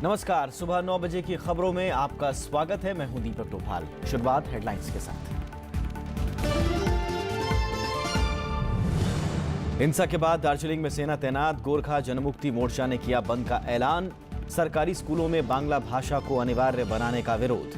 नमस्कार, सुबह 9 बजे की खबरों में आपका स्वागत है। मैं हूं दीपक डोभाल। शुरुआत हेडलाइंस के साथ। हिंसा के बाद दार्जिलिंग में सेना तैनात, गोरखा जनमुक्ति मोर्चा ने किया बंद का ऐलान। सरकारी स्कूलों में बांग्ला भाषा को अनिवार्य बनाने का विरोध।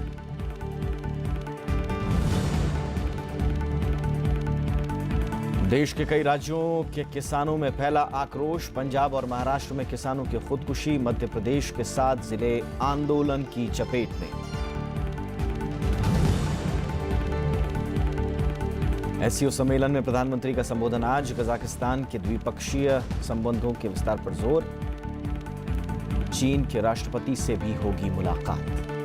देश के कई राज्यों के किसानों में फैला आक्रोश। पंजाब और महाराष्ट्र में किसानों की खुदकुशी, मध्य प्रदेश के 7 जिले आंदोलन की चपेट में। एससीओ सम्मेलन में प्रधानमंत्री का संबोधन आज। कजाकिस्तान के द्विपक्षीय संबंधों के विस्तार पर जोर। चीन के राष्ट्रपति से भी होगी मुलाकात।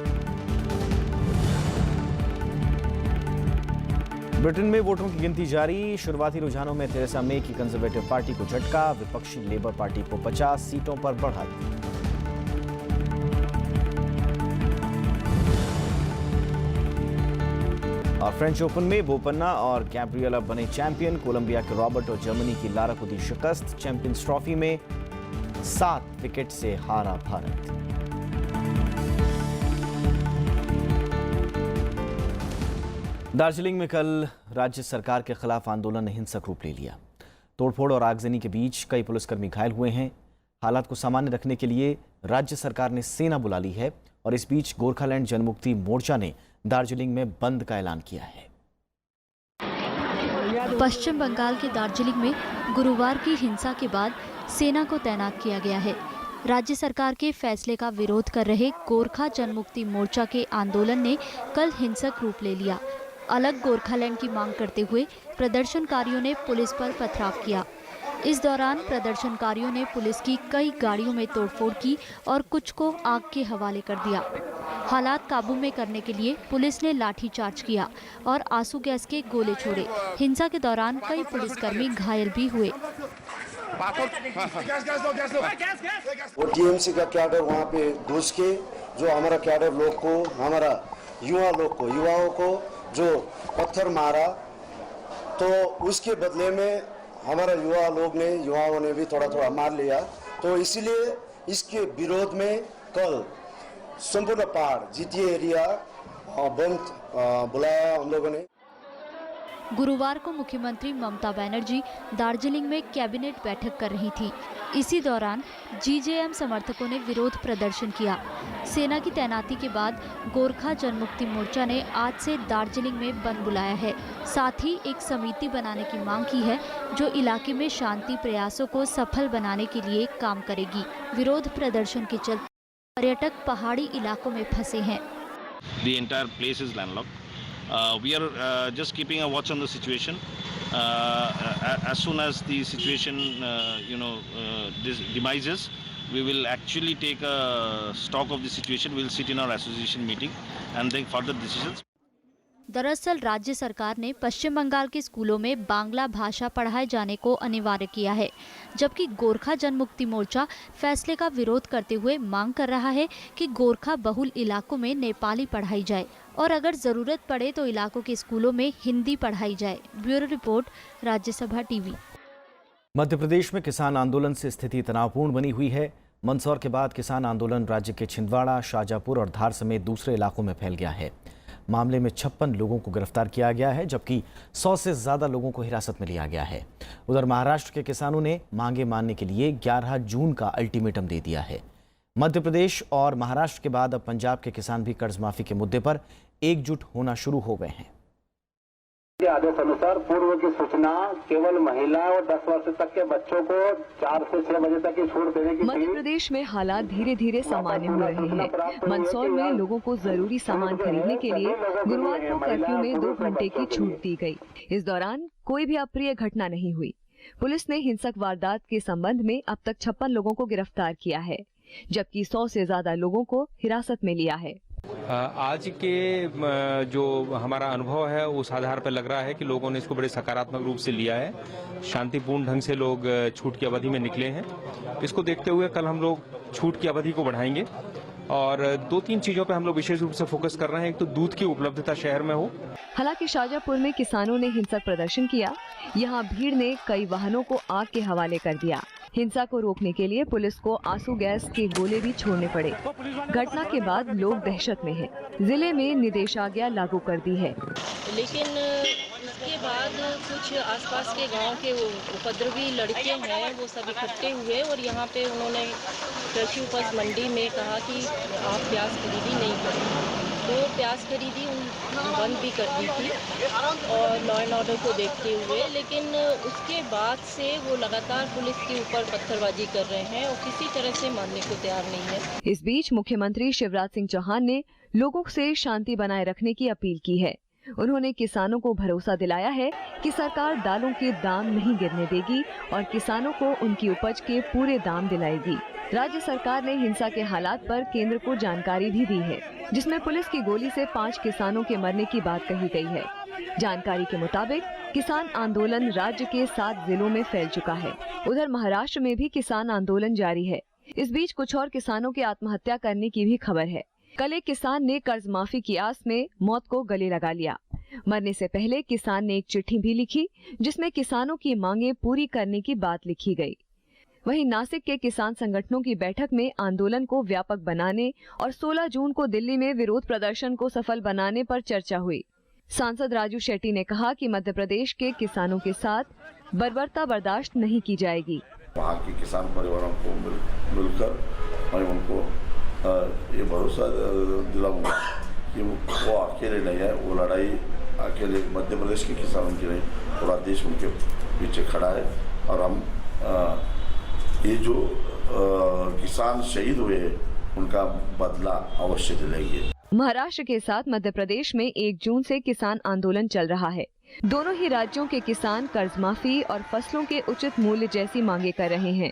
ब्रिटेन में वोटों की गिनती जारी। शुरुआती रुझानों में थेरेसा मे की कंजर्वेटिव पार्टी को झटका, विपक्षी लेबर पार्टी को 50 सीटों पर बढ़त। और फ्रेंच ओपन में बोपन्ना और गैब्रिएला बने चैंपियन। कोलंबिया के रॉबर्ट और जर्मनी की लारा को दी शिकस्त। चैंपियंस ट्रॉफी में 7 विकेट से हारा भारत। दार्जिलिंग में कल राज्य सरकार के खिलाफ आंदोलन ने हिंसक रूप ले लिया। तोड़फोड़ और आगजनी के बीच कई पुलिसकर्मी घायल हुए हैं। हालात को सामान्य रखने के लिए राज्य सरकार ने सेना बुला ली है और इस बीच गोरखालैंड जनमुक्ति मोर्चा ने दार्जिलिंग में बंद का ऐलान किया है। पश्चिम बंगाल के दार्जिलिंग में गुरुवार की हिंसा के बाद सेना को तैनात किया गया है। राज्य सरकार के फैसले का विरोध कर रहे गोरखा जनमुक्ति मोर्चा के आंदोलन ने कल हिंसक रूप ले लिया। अलग गोरखालैंड की मांग करते हुए प्रदर्शनकारियों ने पुलिस पर पथराव किया। इस दौरान प्रदर्शनकारियों ने पुलिस की कई गाड़ियों में तोड़फोड़ की और कुछ को आग के हवाले कर दिया। हालात काबू में करने के लिए पुलिस ने लाठीचार्ज किया और आंसू गैस के गोले छोड़े। हिंसा के दौरान कई पुलिसकर्मी घायल भी हुए। वो टीएमसी का कैडर वहाँ पे घुस के जो हमारा कैडर लोग को, हमारा युवाओं को जो पत्थर मारा, तो उसके बदले में हमारा युवाओं ने भी थोड़ा मार लिया। तो इसीलिए इसके विरोध में कल संपूर्ण पहाड़ जीटीए एरिया बंद बुलाया हम लोगों ने। गुरुवार को मुख्यमंत्री ममता बनर्जी दार्जिलिंग में कैबिनेट बैठक कर रही थी। इसी दौरान जीजेएम समर्थकों ने विरोध प्रदर्शन किया। सेना की तैनाती के बाद गोरखा जनमुक्ति मोर्चा ने आज से दार्जिलिंग में बंद बुलाया है। साथ ही एक समिति बनाने की मांग की है जो इलाके में शांति प्रयासों को सफल बनाने के लिए काम करेगी। विरोध प्रदर्शन के चलते पर्यटक पहाड़ी इलाकों में फंसे हैं। The entire place is landlocked. We are just keeping a watch on the situation. As soon as the situation, demises, we will actually take a stock of the situation. We will sit in our association meeting and take further decisions. दरअसल राज्य सरकार ने पश्चिम बंगाल के स्कूलों में बांग्ला भाषा पढ़ाए जाने को अनिवार्य किया है, जबकि गोरखा जनमुक्ति मोर्चा फैसले का विरोध करते हुए मांग कर रहा है कि गोरखा बहुल इलाकों में नेपाली पढ़ाई जाए और अगर जरूरत पड़े तो इलाकों के स्कूलों में हिंदी पढ़ाई जाए। Bureau report, Rajya Sabha TV. Madhya Pradesh में किसान आंदोलन से स्थिति तनावपूर्ण बनी हुई है। मंदसौर के बाद किसान आंदोलन राज्य के छिंदवाड़ा, शाजापुर और धार समेत दूसरे इलाकों में फैल गया है। मामले में 56 लोगों को गिरफ्तार किया गया है, जबकि 100 से ज्यादा लोगों को हिरासत में लिया गया है। उधर महाराष्ट्र के किसानों ने मांगे मानने के लिए 11 जून का अल्टीमेटम दे दिया है। मध्य प्रदेश और महाराष्ट्र के बाद अब पंजाब के किसान भी कर्ज माफी के मुद्दे पर एकजुट होना शुरू हो गए हैं। आदेश अनुसार पूर्व की सूचना केवल महिला और 10 वर्ष तक के बच्चों को 4 से 6 बजे तक की छूट देने की। मध्य प्रदेश में हालात धीरे धीरे सामान्य हो रहे हैं। मंदसौर में लोगों को जरूरी सामान खरीदने के लिए गुरुवार को कर्फ्यू में 2 घंटे की छूट दी गई। इस दौरान कोई भी अप्रिय घटना नहीं हुई। पुलिस ने हिंसक वारदात के संबंध में अब तक 56 लोगों को गिरफ्तार किया है, जबकि 100 से ज्यादा लोगों को हिरासत में लिया है। आज के जो हमारा अनुभव है उस आधार पर लग रहा है कि लोगों ने इसको बड़े सकारात्मक रूप से लिया है। शांतिपूर्ण ढंग से लोग छूट की अवधि में निकले हैं। इसको देखते हुए कल हम लोग छूट की अवधि को बढ़ाएंगे और 2-3 चीजों पर हम लोग विशेष रूप से फोकस कर रहे हैं। एक तो दूध की उपलब्धता शहर में हो। हालांकि शाजापुर में किसानों ने हिंसक प्रदर्शन किया। यहां भीड़ ने कई वाहनों को आग के हवाले कर दिया। हिंसा को रोकने के लिए पुलिस को आंसू गैस के गोले भी छोड़ने पड़े। घटना के बाद लोग दहशत में हैं। जिले में निषेधाज्ञा लागू कर दी है। लेकिन उसके बाद कुछ आसपास के गांव के वो उपद्रवी लड़के हैं, वो सब इकट्ठे हुए और यहाँ पे उन्होंने कृषि उपज मंडी में कहा कि आप प्याज खरीदी नहीं करें, तो प्याज खरीदी बंद भी कर दी थी और लॉ एंड ऑर्डर को देखते हुए। लेकिन उसके बाद से वो लगातार पुलिस के ऊपर पत्थरबाजी कर रहे हैं और किसी तरह से मानने को तैयार नहीं है। इस बीच मुख्यमंत्री शिवराज सिंह चौहान ने लोगों से शांति बनाए रखने की अपील की है। उन्होंने किसानों को भरोसा दिलाया है कि सरकार दालों के दाम नहीं गिरने देगी और किसानों को उनकी उपज के पूरे दाम दिलाएगी। राज्य सरकार ने हिंसा के हालात पर केंद्र को जानकारी भी दी है, जिसमें पुलिस की गोली से 5 किसानों के मरने की बात कही गई है। जानकारी के मुताबिक किसान आंदोलन राज्य के 7 जिलों में फैल चुका है। उधर महाराष्ट्र में भी किसान आंदोलन जारी है। इस बीच कुछ और किसानों के आत्महत्या करने की भी खबर है। कल एक किसान ने कर्ज माफी की आस में मौत को गले लगा लिया। मरने से पहले किसान ने एक चिट्ठी भी लिखी, जिसमें किसानों की मांगें पूरी करने की बात लिखी गई। वहीं नासिक के किसान संगठनों की बैठक में आंदोलन को व्यापक बनाने और 16 जून को दिल्ली में विरोध प्रदर्शन को सफल बनाने पर चर्चा हुई। सांसद राजू शेट्टी ने कहा कि मध्य प्रदेश के किसानों के साथ बर्बरता बर्दाश्त नहीं की जाएगी। वहाँ के किसान परिवारों को मिलकर मैं उनको ये भरोसा दिलाऊंगा कि वो अकेले नहीं है, वो लड़ाई अकेले मध्य प्रदेश के किसानों की नहीं, पूरा देश उनके पीछे खड़ा है। और हम ये जो किसान शहीद हुए उनका बदला अवश्य दिलाएंगे। महाराष्ट्र के साथ मध्य प्रदेश में 1 जून से किसान आंदोलन चल रहा है। दोनों ही राज्यों के किसान कर्ज माफी और फसलों के उचित मूल्य जैसी मांगे कर रहे हैं।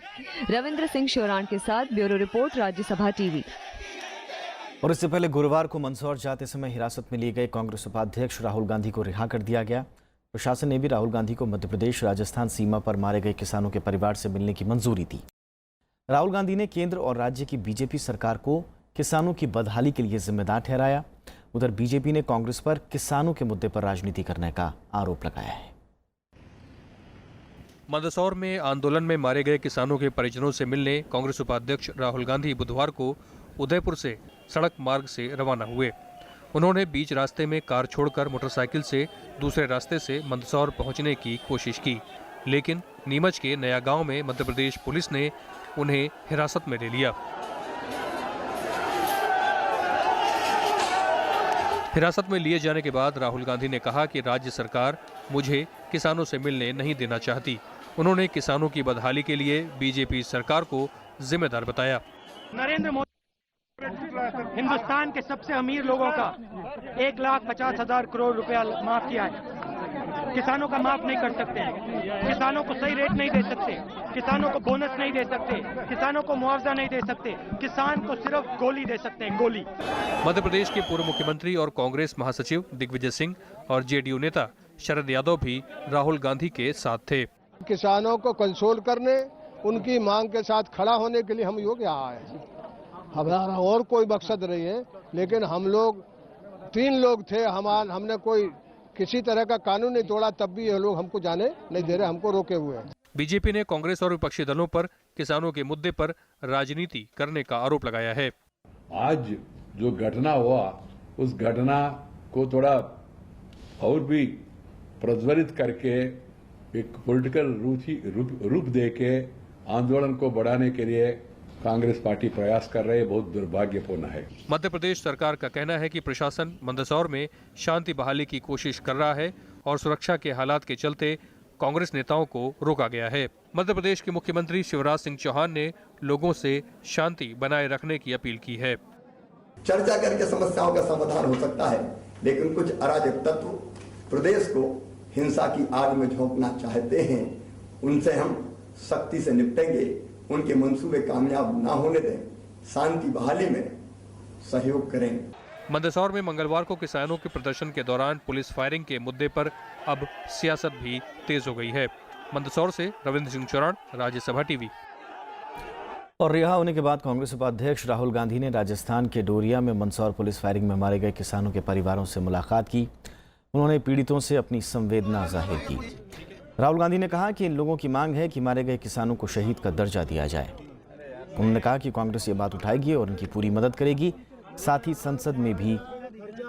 रविंद्र सिंह शोराण के साथ ब्यूरो रिपोर्ट, राज्यसभा टीवी। और इससे पहले गुरुवार को मंदसौर जाते समय हिरासत में लिए गए कांग्रेस उपाध्यक्ष राहुल गांधी को रिहा कर दिया गया। प्रशासन ने भी राहुल गांधी को मध्य प्रदेश राजस्थान सीमा पर मारे गए किसानों के परिवार से मिलने की मंजूरी दी। राहुल गांधी ने केंद्र और राज्य की बीजेपी सरकार को किसानों की बदहाली के लिए जिम्मेदार ठहराया। उधर बीजेपी ने कांग्रेस पर किसानों के मुद्दे पर राजनीति करने का आरोप लगाया है। मंदसौर में आंदोलन में मारे गए किसानों के परिजनों से मिलने कांग्रेस उपाध्यक्ष राहुल गांधी बुधवार को उदयपुर से सड़क मार्ग से रवाना हुए। उन्होंने बीच रास्ते में कार छोड़कर मोटरसाइकिल से दूसरे रास्ते से मंदसौर पहुंचने की कोशिश की, लेकिन नीमच के नया गांव में मध्य प्रदेश पुलिस ने उन्हें हिरासत में ले लिया। हिरासत में लिए जाने के बाद राहुल गांधी ने कहा कि राज्य सरकार मुझे किसानों से मिलने नहीं देना चाहती। उन्होंने किसानों की बदहाली के लिए बीजेपी सरकार को जिम्मेदार बताया। नरेंद्र मोदी हिंदुस्तान के सबसे अमीर लोगों का 1,50,000 करोड़ रुपया माफ किया है। किसानों का माफ नहीं कर सकते, किसानों को सही रेट नहीं दे सकते, किसानों को बोनस नहीं दे सकते, किसानों को मुआवजा नहीं दे सकते, किसान को सिर्फ गोली दे सकते हैं, गोली। मध्य प्रदेश के पूर्व मुख्यमंत्री और कांग्रेस महासचिव दिग्विजय सिंह और जेडीयू नेता शरद यादव भी राहुल गांधी के साथ थे। किसानों को कंसोल करने, उनकी मांग के साथ खड़ा होने के लिए हम योग आए हैं। हमारा और कोई मकसद नहीं है, लेकिन हम लोग 3 लोग थे, हमने कोई किसी तरह का कानून नहीं तोड़ा, तब भी ये लोग हमको जाने नहीं दे रहे, हमको रोके हुए हैं। बीजेपी ने कांग्रेस और विपक्षी दलों पर किसानों के मुद्दे पर राजनीति करने का आरोप लगाया है। आज जो घटना हुआ, उस घटना को थोड़ा और भी प्रज्वलित करके एक पॉलिटिकल रूप देके आंदोलन को बढ़ाने के लिए कांग्रेस पार्टी प्रयास कर रही है, बहुत दुर्भाग्यपूर्ण है। मध्य प्रदेश सरकार का कहना है कि प्रशासन मंदसौर में शांति बहाली की कोशिश कर रहा है और सुरक्षा के हालात के चलते कांग्रेस नेताओं को रोका गया है। मध्य प्रदेश के मुख्यमंत्री शिवराज सिंह चौहान ने लोगों से शांति बनाए रखने की अपील की है। चर्चा करके समस्याओं का समाधान हो सकता है, लेकिन कुछ अराजक तत्व प्रदेश को हिंसा की आग में झोंकना चाहते हैं, उनसे हम सख्ती से निपटेंगे। उनके मंसूबे कामयाब ना होने दें, शांति बहाली में सहयोग करेंगे। मंदसौर में मंगलवार को किसानों के प्रदर्शन के दौरान पुलिस फायरिंग के मुद्दे पर अब सियासत भी तेज हो गई है। मंदसौर से रविंद्र सिंह चौहान, राज्यसभा टीवी। और रिहा होने के बाद कांग्रेस उपाध्यक्ष राहुल गांधी ने राजस्थान के डोरिया में मंदसौर पुलिस फायरिंग में मारे गए किसानों के परिवारों से मुलाकात की। उन्होंने पीड़ितों से अपनी संवेदना जाहिर की। राहुल गांधी ने कहा कि इन लोगों की मांग है कि मारे गए किसानों को शहीद का दर्जा दिया जाए। उन्होंने कहा कि कांग्रेस ये बात उठाएगी और उनकी पूरी मदद करेगी। साथ ही संसद में भी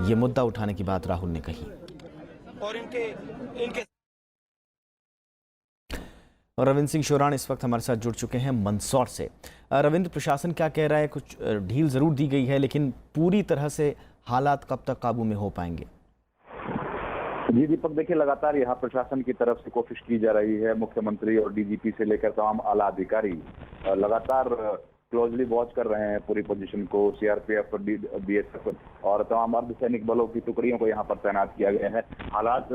ये मुद्दा उठाने की बात राहुल ने कही। और रविंद्र सिंह शोराण इस वक्त हमारे साथ जुड़ चुके हैं मंदसौर से। रविंद्र, प्रशासन क्या कह रहा है? कुछ ढील जरूर दी गई है, लेकिन पूरी तरह से हालात कब तक काबू में हो पाएंगे? जी दीपक, देखिए लगातार यहाँ प्रशासन की तरफ से कोशिश की जा रही है। मुख्यमंत्री और डीजीपी से लेकर तमाम आला अधिकारी लगातार क्लोजली वॉच कर रहे हैं पूरी पोजीशन को। सीआरपीएफ, बीएसएफ और तमाम अर्धसैनिक बलों की टुकड़ियों को यहाँ पर तैनात किया गया है। हालात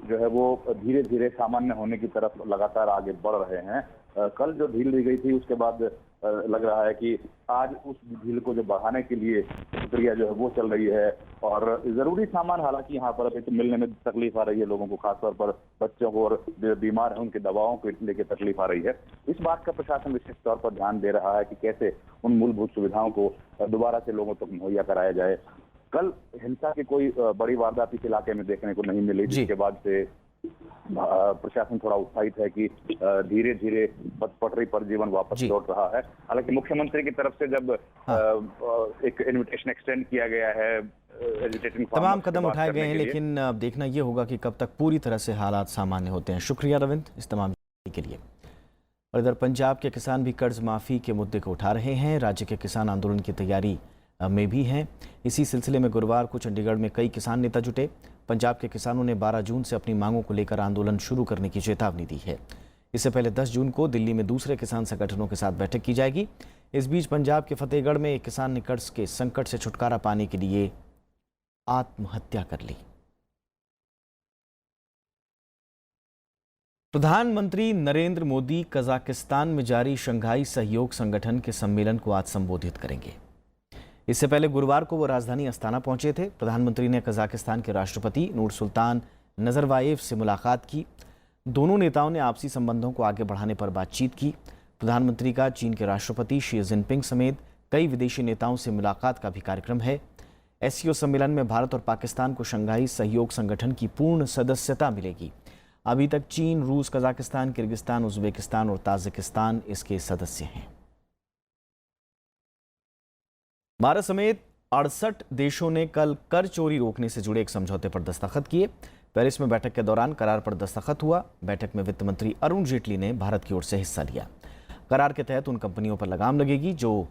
जो है वो धीरे धीरे सामान्य होने की तरफ लगातार आगे बढ़ रहे हैं। कल जो ढील दी गई थी उसके बाद लग रहा है कि आज उस ढील को जो बढ़ाने के लिए प्रक्रिया जो है वो चल रही है। और जरूरी सामान हालांकि यहाँ पर अभी तो मिलने में तकलीफ आ रही है लोगों को, खासतौर पर बच्चों को और बीमार है उनकी दवाओं को लेकर तकलीफ आ रही है। इस बात का प्रशासन विशेष तौर पर ध्यान दे रहा है कि कैसे उन मूलभूत सुविधाओं को दोबारा से लोगों तक मुहैया कराया जाए। कल हिंसा की कोई बड़ी वारदात इस इलाके में देखने को नहीं मिली, जिसके बाद से प्रशासन थोड़ा उत्साहित है कि धीरे धीरे पटरी पर जीवन वापस लौट रहा है। हालांकि मुख्यमंत्री की तरफ से जब एक इनविटेशन एक्सटेंड किया गया है, तमाम कदम उठाए गए हैं, लेकिन अब देखना ये होगा कि कब तक पूरी तरह से हालात सामान्य होते हैं। शुक्रिया रविंद्र इस तमाम के लिए। और इधर पंजाब के किसान भी कर्ज माफी के मुद्दे को उठा रहे हैं। राज्य के किसान आंदोलन की तैयारी में भी हैं। इसी सिलसिले में गुरुवार को चंडीगढ़ में कई किसान नेता जुटे। पंजाब के किसानों ने 12 जून से अपनी मांगों को लेकर आंदोलन शुरू करने की चेतावनी दी है। इससे पहले 10 जून को दिल्ली में दूसरे किसान संगठनों के साथ बैठक की जाएगी। इस बीच पंजाब के फतेहगढ़ में एक किसान ने कर्ज के संकट से छुटकारा पाने के लिए आत्महत्या कर ली। प्रधानमंत्री नरेंद्र मोदी कजाकिस्तान में जारी शंघाई सहयोग संगठन के सम्मेलन को आज संबोधित करेंगे। इससे पहले गुरुवार को वो राजधानी अस्ताना पहुंचे थे। प्रधानमंत्री ने कजाकिस्तान के राष्ट्रपति नूरसुल्तान नजरबायेव से मुलाकात की। दोनों नेताओं ने आपसी संबंधों को आगे बढ़ाने पर बातचीत की। प्रधानमंत्री का चीन के राष्ट्रपति शी जिनपिंग समेत कई विदेशी नेताओं से मुलाकात का भी कार्यक्रम है। एससीओ सम्मेलन में भारत और पाकिस्तान को शंघाई सहयोग संगठन की पूर्ण सदस्यता मिलेगी। अभी तक चीन, रूस, कजाकिस्तान, किर्गिस्तान, उज्बेकिस्तान और ताजिकिस्तान इसके सदस्य हैं। भारत समेत 68 देशों ने कल कर चोरी रोकने से जुड़े एक समझौते पर दस्तखत किए। पेरिस में बैठक के दौरान करार पर दस्तखत हुआ। बैठक में वित्त मंत्री अरुण जेटली ने भारत की ओर से हिस्सा लिया। करार के तहत उन कंपनियों पर लगाम लगेगी जो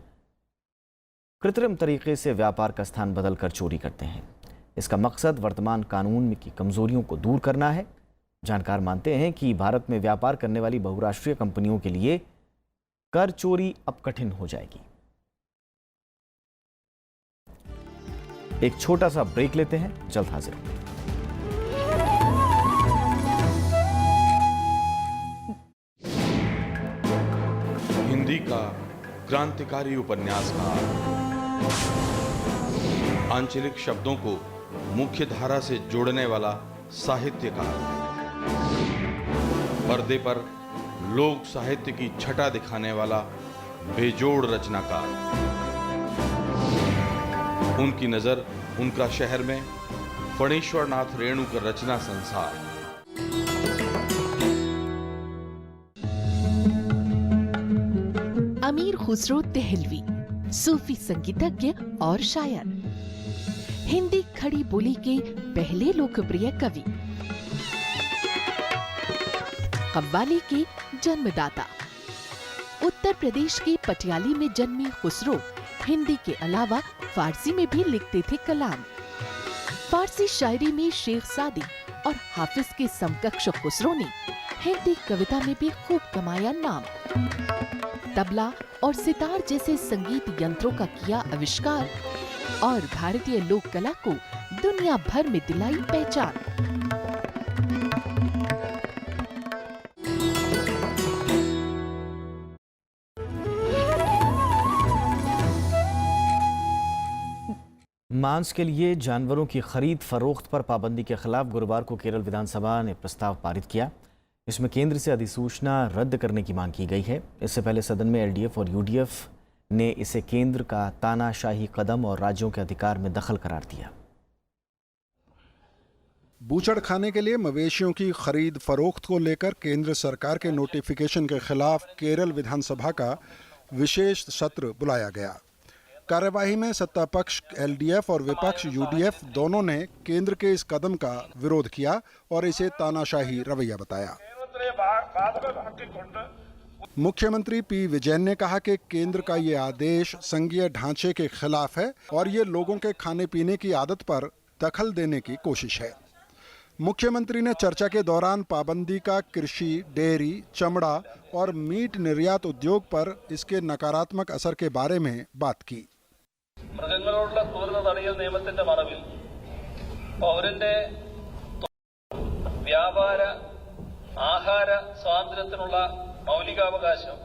कृत्रिम तरीके से व्यापार का स्थान बदलकर चोरी करते हैं। इसका मकसद वर्तमान कानून की कमजोरियों को दूर करना है। जानकार मानते हैं कि भारत में व्यापार करने वाली बहुराष्ट्रीय कंपनियों के लिए कर चोरी अब कठिन हो जाएगी। एक छोटा सा ब्रेक लेते हैं, जल्द हाजिर होंगे। हिंदी का क्रांतिकारी उपन्यासकार, आंचलिक शब्दों को मुख्य धारा से जोड़ने वाला साहित्यकार, पर्दे पर लोक साहित्य की छटा दिखाने वाला बेजोड़ रचनाकार। उनकी नजर उनका शहर में फणीश्वरनाथ रेणु का रचना संसार। अमीर खुसरो देहलवी, सूफी संगीतज्ञ और शायर, हिंदी खड़ी बोली के पहले लोकप्रिय कवि, कव्वाली के जन्मदाता। उत्तर प्रदेश के पटियाली में जन्मे खुसरो हिंदी के अलावा फारसी में भी लिखते थे कलाम। फारसी शायरी में शेख सादी और हाफिज के समकक्ष खुसरो ने हिंदी कविता में भी खूब कमाया नाम। तबला और सितार जैसे संगीत यंत्रों का किया आविष्कार और भारतीय लोक कला को दुनिया भर में दिलाई पहचान। मांस के लिए जानवरों की खरीद फरोख्त पर पाबंदी के खिलाफ गुरुवार को केरल विधानसभा ने प्रस्ताव पारित किया। इसमें केंद्र से अधिसूचना रद्द करने की मांग की गई है। इससे पहले सदन में एलडीएफ और यूडीएफ ने इसे केंद्र का तानाशाही कदम और राज्यों के अधिकार में दखल करार दिया। बूचड़खाने के लिए मवेशियों की खरीद फरोख्त को लेकर केंद्र सरकार के नोटिफिकेशन के खिलाफ केरल विधानसभा का विशेष सत्र बुलाया गया। कार्यवाही में सत्ता पक्ष एलडीएफ और विपक्ष यूडीएफ दोनों ने केंद्र के इस कदम का विरोध किया और इसे तानाशाही रवैया बताया। मुख्यमंत्री पी विजयन ने कहा कि केंद्र का ये आदेश संघीय ढांचे के खिलाफ है और ये लोगों के खाने पीने की आदत पर दखल देने की कोशिश है। मुख्यमंत्री ने चर्चा के दौरान पाबंदी का कृषि, डेयरी, चमड़ा और मीट निर्यात उद्योग पर इसके नकारात्मक असर के बारे में बात की। മൃഗങ്ങളോടുള്ള ക്രൂരത തടയൽ നിയമത്തിന്റെ മറവിൽ പൗരന്റെ വ്യാപാര ആഹാര സ്വാതന്ത്ര്യത്തിനുള്ള മൗലികാവകാശം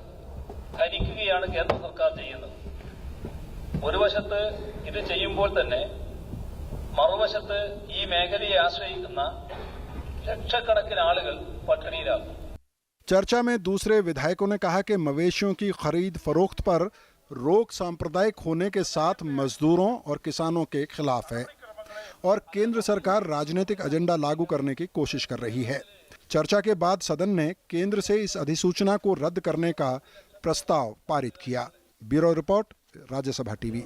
ഹനിക്കുകയാണ് കേന്ദ്ര സർക്കാർ ചെയ്യുന്നത്. ഒരു വശത്ത് ഇത് ചെയ്യുമ്പോൾ തന്നെ മറുവശത്ത് ഈ മേഖലയെ ആശ്രയിക്കുന്ന ലക്ഷക്കണക്കിന് ആളുകൾ പട്ടിണിയിലാകും. चर्चा में दूसरे विधायकों ने कहा कि मवेशियों की खरीद फरोख्त पर रोक सांप्रदायिक होने के साथ मजदूरों और किसानों के खिलाफ है और केंद्र सरकार राजनीतिक एजेंडा लागू करने की कोशिश कर रही है। चर्चा के बाद सदन ने केंद्र से इस अधिसूचना को रद्द करने का प्रस्ताव पारित किया। Bureau report, Rajya Sabha TV.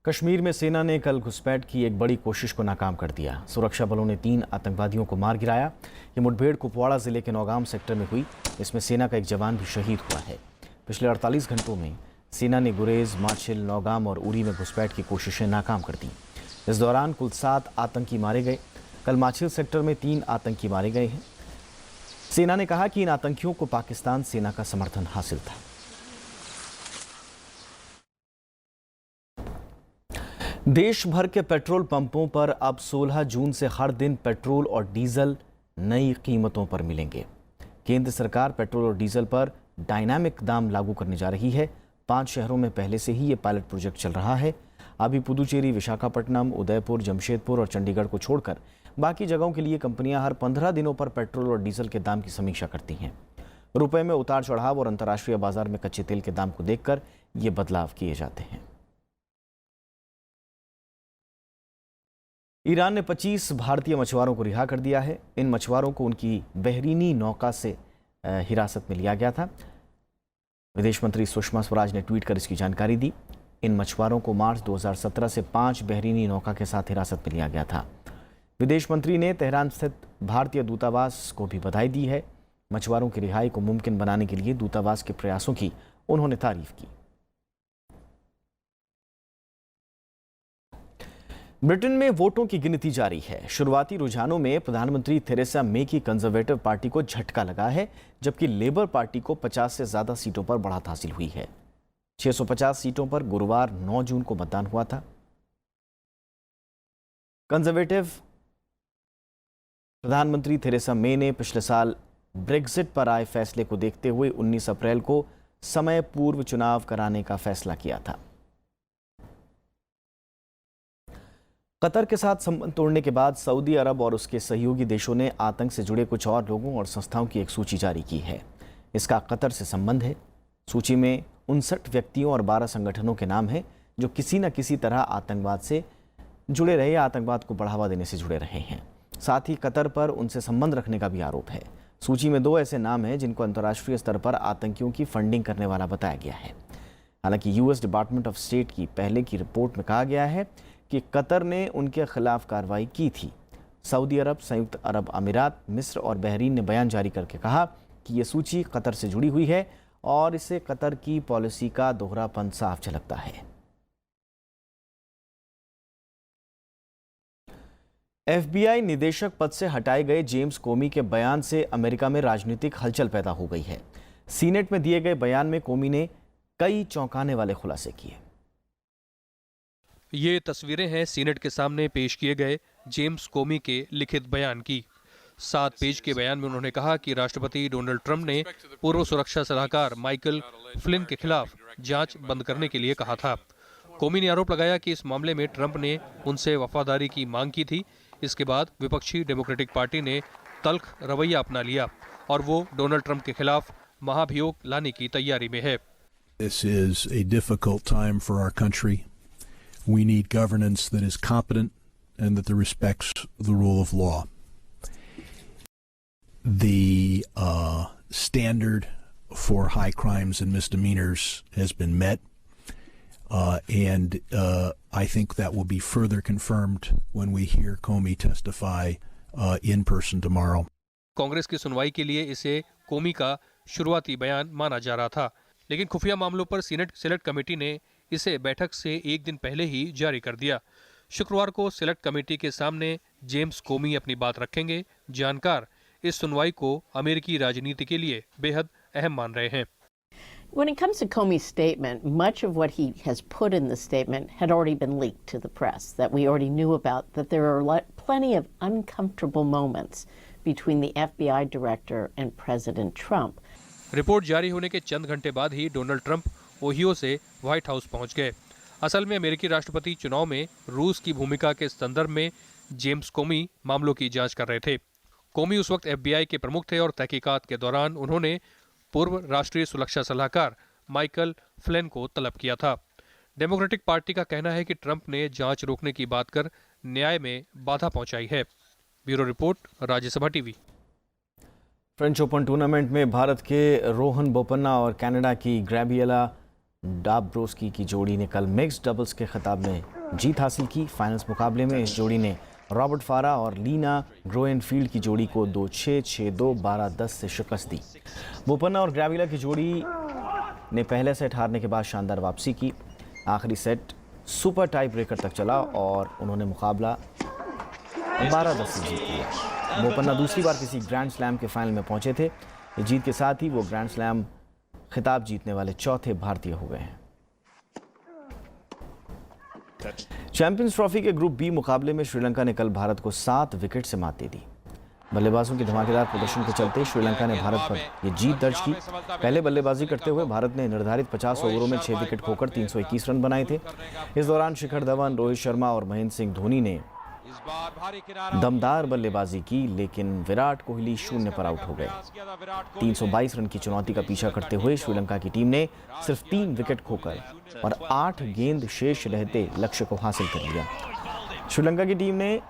Kashmir में सेना ने कल घुसपैठ की एक बड़ी कोशिश को नाकाम कर दिया। सुरक्षा बलों ने 3 आतंकवादियों को मार गिराया। ये मुठभेड़ कुपवाड़ा जिले के नौगाम सेक्टर में हुई। इसमें सेना का एक जवान भी शहीद हुआ है। पिछले 48 घंटों में सेना ने गुरेज, माछिल, नौगाम और उरी में घुसपैठ की कोशिशें नाकाम कर दी। इस दौरान कुल 7 आतंकी मारे गए। कल माछिल सेक्टर में 3 आतंकी मारे गए हैं। सेना ने कहा कि इन आतंकियों को पाकिस्तान सेना का समर्थन हासिल था। देश भर के पेट्रोल पंपों पर अब 16 जून से हर दिन पेट्रोल और डीजल नई कीमतों पर मिलेंगे। केंद्र सरकार पेट्रोल और डीजल पर डायनामिक दाम लागू करने जा रही है। 5 शहरों में पहले से ही ये पायलट प्रोजेक्ट चल रहा है। अभी पुदुचेरी, विशाखापट्टनम, उदयपुर, जमशेदपुर और चंडीगढ़ को छोड़कर बाकी जगहों के लिए कंपनियां हर 15 दिनों पर पेट्रोल और डीजल के दाम की समीक्षा करती हैं। रुपए में उतार चढ़ाव और अंतर्राष्ट्रीय बाजार में कच्चे तेल के दाम को देखकर ये बदलाव किए जाते हैं। ईरान ने 25 भारतीय मछुआरों को रिहा कर दिया है। इन मछुआरों को उनकी बहरीनी नौका से हिरासत में लिया गया था। विदेश मंत्री सुषमा स्वराज ने ट्वीट कर इसकी जानकारी दी। इन मछुआरों को मार्च 2017 से 5 बहरीनी नौका के साथ हिरासत में लिया गया था। विदेश मंत्री ने तेहरान स्थित भारतीय दूतावास को भी बधाई दी है। मछुआरों की रिहाई को मुमकिन बनाने के लिए दूतावास के प्रयासों की उन्होंने तारीफ की। ब्रिटेन में वोटों की गिनती जारी है। शुरुआती रुझानों में प्रधानमंत्री थेरेसा मे की कंजर्वेटिव पार्टी को झटका लगा है, जबकि लेबर पार्टी को 50 से ज्यादा सीटों पर बढ़त हासिल हुई है। 650 सीटों पर गुरुवार 9 जून को मतदान हुआ था। कंजर्वेटिव प्रधानमंत्री थेरेसा मे ने पिछले साल ब्रेक्जिट पर आए फैसले को देखते हुए 19 अप्रैल को समय पूर्व चुनाव कराने का फैसला किया था। कतर के साथ संबंध तोड़ने के बाद सऊदी अरब और उसके सहयोगी देशों ने आतंक से जुड़े कुछ और लोगों और संस्थाओं की एक सूची जारी की है। इसका कतर से संबंध है। सूची में 59 व्यक्तियों और 12 संगठनों के नाम हैं जो किसी न किसी तरह आतंकवाद से जुड़े रहे या आतंकवाद को बढ़ावा देने से जुड़े रहे हैं। साथ ही कतर पर उनसे संबंध रखने का भी आरोप है। सूची में 2 ऐसे नाम हैं जिनको अंतर्राष्ट्रीय स्तर पर आतंकियों की फंडिंग करने वाला बताया गया है। हालांकि यूएस डिपार्टमेंट ऑफ स्टेट की पहले की रिपोर्ट में कहा गया है कि कतर ने उनके खिलाफ कार्रवाई की थी। सऊदी अरब, संयुक्त अरब अमीरात, मिस्र और बहरीन ने बयान जारी करके कहा कि ये सूची कतर से जुड़ी हुई है और इससे कतर की पॉलिसी का दोहरापन साफ झलकता है। एफबीआई निदेशक पद से हटाए गए जेम्स कोमी के बयान से अमेरिका में राजनीतिक हलचल पैदा हो गई है। सीनेट में दिए गए बयान में कोमी ने कई चौंकाने वाले खुलासे किए। ये तस्वीरें हैं सीनेट के सामने पेश किए गए जेम्स कोमी के लिखित बयान की। 7 पेज के बयान में उन्होंने कहा कि राष्ट्रपति डोनाल्ड ट्रंप ने पूर्व सुरक्षा सलाहकार माइकल फ्लिन के खिलाफ जांच बंद करने के लिए कहा था। कोमी ने आरोप लगाया कि इस मामले में ट्रंप ने उनसे वफादारी की मांग की थी। इसके बाद विपक्षी डेमोक्रेटिक पार्टी ने तल्ख रवैया अपना लिया और वो डोनाल्ड ट्रंप के खिलाफ महाभियोग लाने की तैयारी में है। This is a difficult time for our country. We need governance that is competent and that there respects the rule of law. The standard for high crimes and misdemeanors has been met, and I think that will be further confirmed when we hear Comey testify in person tomorrow. Congress की सुनवाई के लिए इसे कोमी का शुरुआती बयान माना जा रहा था, लेकिन खुफिया मामलों पर सीनेट सेलेक्ट कमेटी ने इसे बैठक से एक दिन पहले ही जारी कर दिया। शुक्रवार को सेलेक्ट कमेटी के सामने जेम्स कोमी अपनी बात रखेंगे। जानकार इस सुनवाई को अमेरिकी राजनीति के लिए बेहद अहम मान रहे हैं। When it comes to Comey's statement, much of what he has put in the statement had already been leaked to the press, that we already knew about, that there are plenty of uncomfortable moments between the FBI director and President Trump. Report जारी होने के चंद घंटे बाद ही Donald Trump Ohio से white house पहुंच गए। असल में अमेरिकी राष्ट्रपति चुनाव में रूस की भूमिका के संदर्भ में जेम्स कोमी मामलों की जांच कर रहे थे। कोमी उस वक्त FBI के प्रमुख थे और तहकीकात के दौरान उन्होंने पूर्व राष्ट्रीय सुरक्षा सलाहकार माइकल फ्लिन को तलब किया था। डेमोक्रेटिक पार्टी का कहना है कि ट्रंप ने जांच रोकने की बात कर न्याय में बाधा पहुंचाई है। Bureau report, Rajya Sabha TV. French open tournament में भारत के रोहन बोपन्ना और कनाडा की ग्रेबियला डाब्रोस्की की जोड़ी ने कल मिक्स्ड डबल्स के खिताब में जीत हासिल की। फाइनल्स मुकाबले में इस जोड़ी ने रॉबर्ट फारा और लीना ग्रोएनफील्ड की जोड़ी को 2-6, 6-2, 12-10 से शिकस्त दी। बोपन्ना और ग्रेबियला की जोड़ी ने पहले सेट हारने के बाद शानदार वापसी की। आखिरी सेट सुपर टाई ब्रेकर तक चला और उन्होंने मुकाबला 12-10 से जीत लिया। बोपन्ना दूसरी बार किसी ग्रैंड स्लैम के फाइनल में पहुंचे थे। जीत के साथ ही वो ग्रैंड स्लैम खिताब जीतने वाले चौथे भारतीय हो गए हैं। चैंपियंस ट्रॉफी के ग्रुप बी मुकाबले में श्रीलंका ने कल भारत को 7 विकेट से मात दे दी। बल्लेबाजों के धमाकेदार प्रदर्शन के चलते श्रीलंका ने भारत पर यह जीत दर्ज की। पहले बल्लेबाजी करते हुए भारत ने निर्धारित 50 ओवरों में 6 विकेट खोकर 321 रन बनाए थे। इस दौरान शिखर धवन, रोहित शर्मा और महेंद्र सिंह धोनी ने दमदार बल्लेबाजी की, लेकिन विराट कोहली 0 पर आउट हो गए। 322 रन की चुनौती का पीछा करते हुए श्रीलंका की टीम ने सिर्फ 3 विकेट खोकर और 8 गेंद शेष रहते लक्ष्य को हासिल कर लिया। श्रीलंका की टीम ने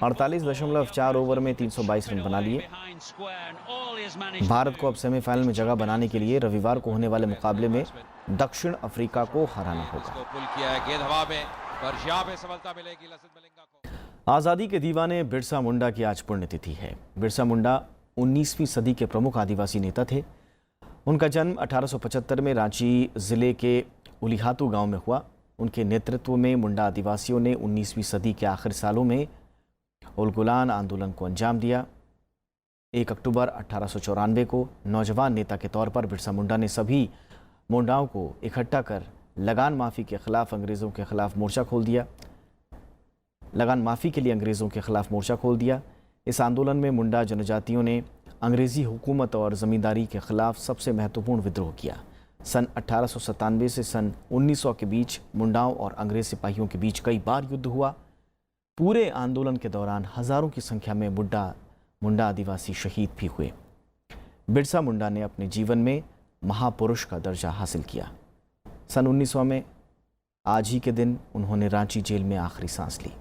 48.4 ओवर में 322 रन बना लिए। भारत को अब सेमीफाइनल में जगह बनाने के लिए रविवार को होने वाले मुकाबले में दक्षिण अफ्रीका को हराना होगा। आज़ादी के दीवाने बिरसा मुंडा की आज पुण्यतिथि है। बिरसा मुंडा 19वीं सदी के प्रमुख आदिवासी नेता थे। उनका जन्म 1875 में रांची जिले के उलिहातू गांव में हुआ। उनके नेतृत्व में मुंडा आदिवासियों ने 19वीं सदी के आखिरी सालों में उलगुलान आंदोलन को अंजाम दिया। 1 अक्टूबर 1894 को नौजवान नेता के तौर पर बिरसा मुंडा ने सभी मुंडाओं को इकट्ठा कर लगान माफ़ी के खिलाफ अंग्रेज़ों के खिलाफ मोर्चा खोल दिया। लगान माफ़ी के लिए अंग्रेज़ों के खिलाफ मोर्चा खोल दिया। इस आंदोलन में मुंडा जनजातियों ने अंग्रेज़ी हुकूमत और ज़मींदारी के खिलाफ सबसे महत्वपूर्ण विद्रोह किया। सन 1897 से सन 1900 के बीच मुंडाओं और अंग्रेज सिपाहियों के बीच कई बार युद्ध हुआ। पूरे आंदोलन के दौरान हज़ारों की संख्या में मुंडा आदिवासी शहीद भी हुए। बिरसा मुंडा ने अपने जीवन में महापुरुष का दर्जा हासिल किया। सन 1900 में आज ही के दिन उन्होंने रांची जेल में आखिरी सांस ली।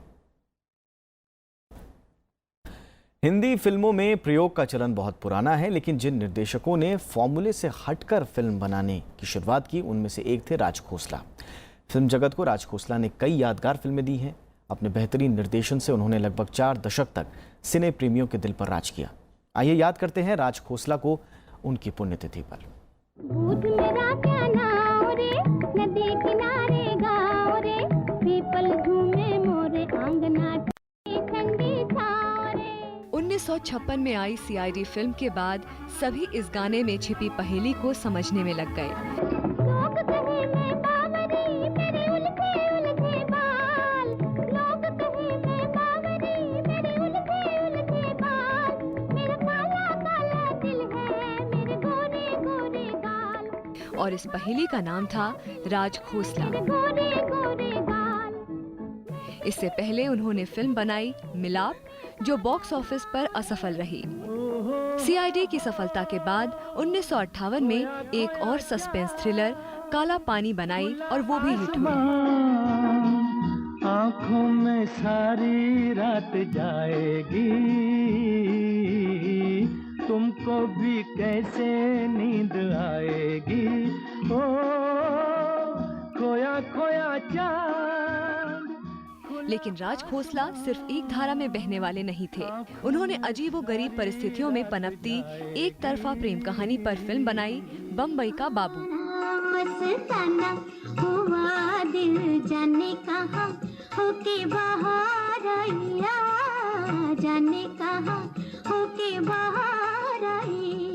हिंदी फिल्मों में प्रयोग का चलन बहुत पुराना है, लेकिन जिन निर्देशकों ने फॉर्मूले से हटकर फिल्म बनाने की शुरुआत की उनमें से एक थे राज खोसला। फिल्म जगत को राज खोसला ने कई यादगार फिल्में दी हैं। अपने बेहतरीन निर्देशन से उन्होंने लगभग 4 दशक तक सिने प्रेमियों के दिल पर राज किया। आइए याद करते हैं राज खोसला को उनकी पुण्यतिथि पर। नदी किनारे गाँव रे, पीपल झूमे मोरे आंगना, ठंडी छाँव रे। 1956 में आई CID फिल्म के बाद सभी इस गाने में छिपी पहेली को समझने में लग गए। लोग कहे मैं बावरी, मेरे उलझे उलझे बाल, लोग कहे मैं बावरी, मेरे उलझे उलझे बाल, मेरा काला काला दिल है, मेरे गोरे गोरे गाल। और इस पहेली का नाम था राज खोसला। इससे पहले उन्होंने फिल्म बनाई मिलाप, जो बॉक्स ऑफिस पर असफल रही। CID की सफलता के बाद 1958 में एक और सस्पेंस थ्रिलर काला पानी बनाई और वो भी हिट हुई। आँखों में सारी रात जाएगी, तुमको भी कैसे नींद आएगी। ओ खोया खोया चांद। लेकिन राज खोसला सिर्फ एक धारा में बहने वाले नहीं थे। उन्होंने अजीबोगरीब परिस्थितियों में पनपती एक तरफा प्रेम कहानी पर फिल्म बनाई, बम्बई का बाबू। मस्ताना हुआ दिल जाने कहाँ होके बाहर आया, जाने कहाँ होके बाहर आई।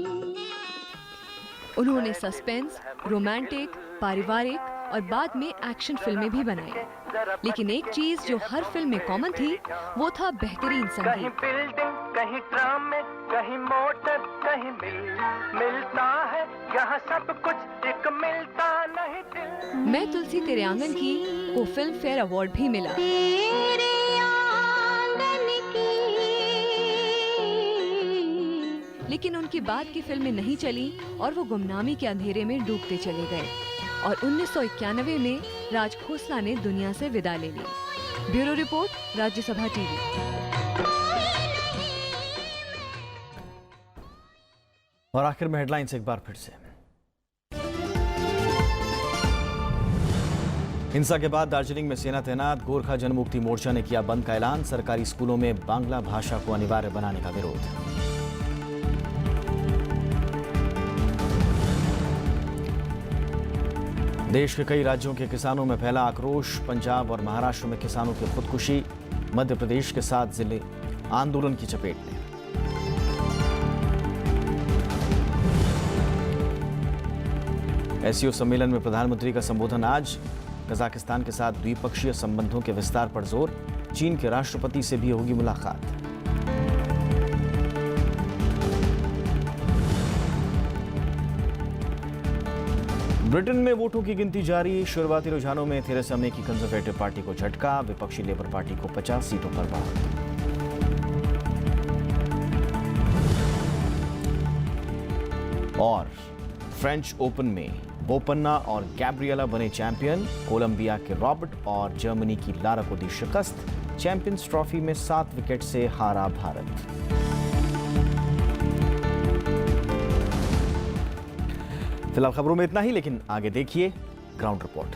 उन्होंने सस्पेंस, रोमांटिक, पारिवारिक और बाद में एक्शन फिल्में भी बनाई। लेकिन एक चीज जो हर फिल्म में कॉमन थी वो था बेहतरीन कहीं संगीत। बिल्डिंग, कहीं ड्राम में, कहीं मोटर, कहीं मिलता है यहाँ सब कुछ, एक मिलता नहीं दिल। मैं तुलसी तेरे आंगन की को फिल्म फेयर अवार्ड भी मिला। तेरे आंगन की। लेकिन उनकी बाद की फिल्में नहीं चली और वो गुमनामी के अंधेरे में डूबते चले गए और 1991 में राज खोसला ने दुनिया से विदा ले ली। Bureau report, Rajya Sabha TV. और आखिर में हेडलाइंस एक बार फिर से। हिंसा के बाद दार्जिलिंग में सेना तैनात, गोरखा जनमुक्ति मोर्चा ने किया बंद का ऐलान। सरकारी स्कूलों में बांग्ला भाषा को अनिवार्य बनाने का विरोध। देश के कई राज्यों के किसानों में फैला आक्रोश। पंजाब और महाराष्ट्र में किसानों की खुदकुशी, मध्य प्रदेश के 7 जिले आंदोलन की चपेट में। एससीओ सम्मेलन में प्रधानमंत्री का संबोधन आज। कजाकिस्तान के साथ द्विपक्षीय संबंधों के विस्तार पर जोर। चीन के राष्ट्रपति से भी होगी मुलाकात। ब्रिटेन में वोटों की गिनती जारी। शुरुआती रुझानों में थेरेसा मे की कंजर्वेटिव पार्टी को झटका, विपक्षी लेबर पार्टी को 50 सीटों पर बढ़त। और फ्रेंच ओपन में बोपन्ना और गैब्रिएला बने चैंपियन। कोलंबिया के रॉबर्ट और जर्मनी की लारा को दी शिकस्त। चैंपियंस ट्रॉफी में 7 विकेट से हारा भारत। फिलहाल खबरों में इतना ही, लेकिन आगे देखिए ग्राउंड रिपोर्ट।